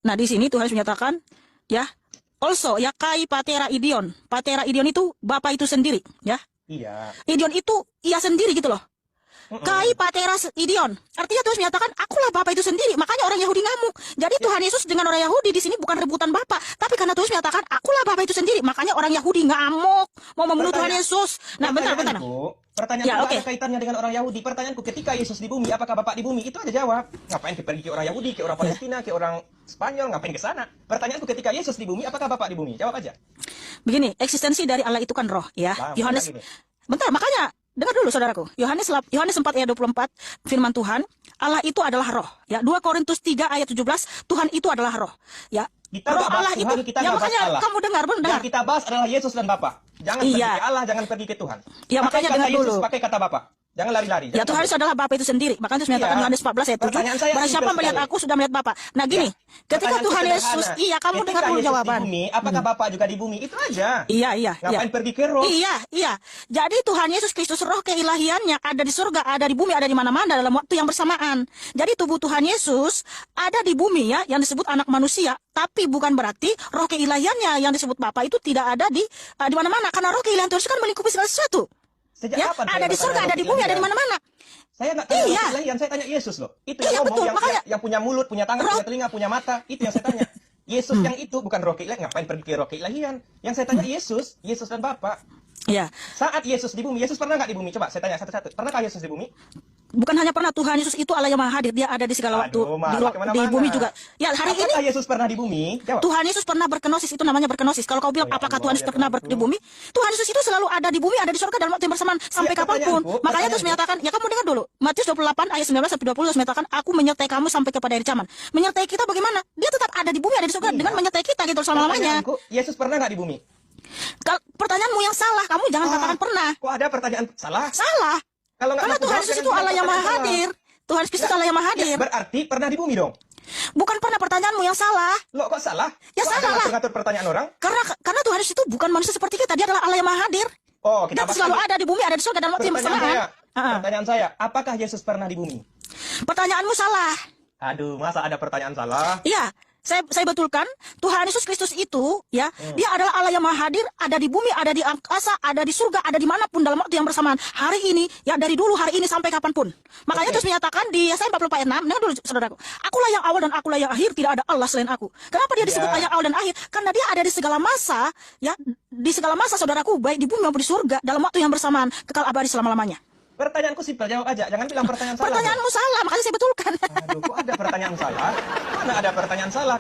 Nah, di sini Tuhan Yesus menyatakan, ya, also, ya, kai patera idion. Patera idion itu Bapa itu sendiri, ya. Iya. Idion itu ia sendiri gitu loh. Kai patera idion. Artinya Tuhan menyatakan, akulah Bapa itu sendiri. Makanya orang Yahudi ngamuk. Jadi Tuhan Yesus dengan orang Yahudi di sini bukan rebutan Bapa, tapi karena Tuhan menyatakan, akulah Bapa itu sendiri. Makanya orang Yahudi ngamuk, mau membunuh Tuhan Yesus. Nah, bentar. Pertanyaan Ya, ada kaitannya dengan orang Yahudi. Pertanyaanku, ketika Yesus di bumi, apakah Bapak di bumi? Itu aja jawab. Ngapain pergi ke orang Yahudi, ke orang Palestina, ke orang Spanyol, ngapain ke sana? Pertanyaanku, ketika Yesus di bumi, apakah Bapak di bumi? Jawab aja. Begini, eksistensi dari Allah itu kan roh, ya. Yohanes, bentar, makanya dengar dulu saudaraku. Yohanes 4 ayat 24, firman Tuhan, Allah itu adalah roh. Ya, 2 Korintus 3 ayat 17, Tuhan itu adalah roh. Ya, kita roh Allah Tuhan, itu. kita Ya, makanya Allah. kamu dengar. Yang kita bahas adalah Yesus dan Bapa. Jangan pergi ke Allah, jangan pergi ke Tuhan. Ya, makanya dengar dulu. Pakai kata Bapa. Jangan lari-lari. Ya, Tuhan Yesus adalah Bapa itu sendiri. Makanya Yesus menyatakan Yohanes 14 ayat 7, barang siapa melihat aku sudah melihat Bapa. Nah, gini, ketika Tuhan Yesus, kamu dengar dulu jawaban. Di bumi, apakah Bapa juga di bumi? Itu aja. Iya. Ngapain pergi ke roh? Iya. Jadi Tuhan Yesus Kristus roh keilahiannya ada di surga, ada di bumi, ada di mana-mana dalam waktu yang bersamaan. Jadi tubuh Tuhan Yesus ada di bumi, ya, yang disebut anak manusia. Tapi bukan berarti roh keilahiannya yang disebut Bapa itu tidak ada di mana-mana. Karena roh keilahian Tuhan Yesus kan melingkupi segala sesuatu. Sejak Ya, kapan ada di surga, ada di bumi, ada di mana-mana. Saya nggak tanya keilahian, saya tanya Yesus loh. Itu yang ngomong, betul, yang punya mulut, punya tangan, punya telinga, punya mata. Itu yang saya tanya. Yesus yang itu bukan roh keilahian. Ngapain pergi ke roh keilahian? Yang saya tanya Yesus dan Bapa. Ya. Saat Yesus di bumi, Yesus pernah nggak di bumi? Coba saya tanya satu-satu. Pernahkah Yesus di bumi? Bukan hanya pernah, Tuhan Yesus itu Allah yang maha hadir. Dia ada di segala waktu, di bumi juga. Ya, hari ini apakah Yesus pernah di bumi? Jawab. Tuhan Yesus pernah berkenosis, itu namanya berkenosis. Kalau kau bilang apakah Tuhan Yesus pernah di bumi? Tuhan Yesus itu selalu ada di bumi, ada di surga dalam waktu yang bersamaan sampai kapanpun. Makanya terus menyatakan, ya kamu dengar dulu. Matius 28 ayat 19 sampai 20 terus menyatakan, aku menyertai kamu sampai kepada hari zaman. Menyertai kita bagaimana? Dia tetap ada di bumi, ada di surga dengan menyertai kita gitu selama-lamanya. Yesus pernah nggak di bumi? Pertanyaanmu yang salah, kamu jangan katakan pernah. Kok ada pertanyaan salah? Salah. Karena Tuhan Yesus itu Allah yang maha hadir. Tuhan Yesus Allah yang maha hadir. Berarti pernah di bumi dong? Bukan pernah, pertanyaanmu yang salah. Loh, kok salah? Ya salah lah. Ngatur pertanyaan orang? Karena Tuhan Yesus itu bukan manusia seperti kita. Dia adalah Allah yang maha hadir. Oh, kita dia selalu ada di bumi, ada di surga dalam waktu yang bersamaan. Pertanyaan saya, apakah Yesus pernah di bumi? Pertanyaanmu salah. Aduh, masa ada pertanyaan salah? Iya. Saya betulkan, Tuhan Yesus Kristus itu, ya, dia adalah Allah yang maha hadir, ada di bumi, ada di angkasa, ada di surga, ada dimanapun dalam waktu yang bersamaan. Hari ini, ya dari dulu hari ini sampai kapanpun. Makanya terus menyatakan di Yesaya 44 ayat 6, dengar dulu saudaraku, akulah yang awal dan akulah yang akhir, tidak ada Allah selain aku. Kenapa dia disebut yang awal dan akhir? Karena dia ada di segala masa, ya, di segala masa saudaraku, baik di bumi maupun di surga, dalam waktu yang bersamaan, kekal abadi selama-lamanya. Pertanyaanku simpel, jawab aja. Jangan bilang pertanyaan salah. Pertanyaanmu salah, makanya saya betulkan. Aduh, kok ada pertanyaan salah? Mana ada pertanyaan salah?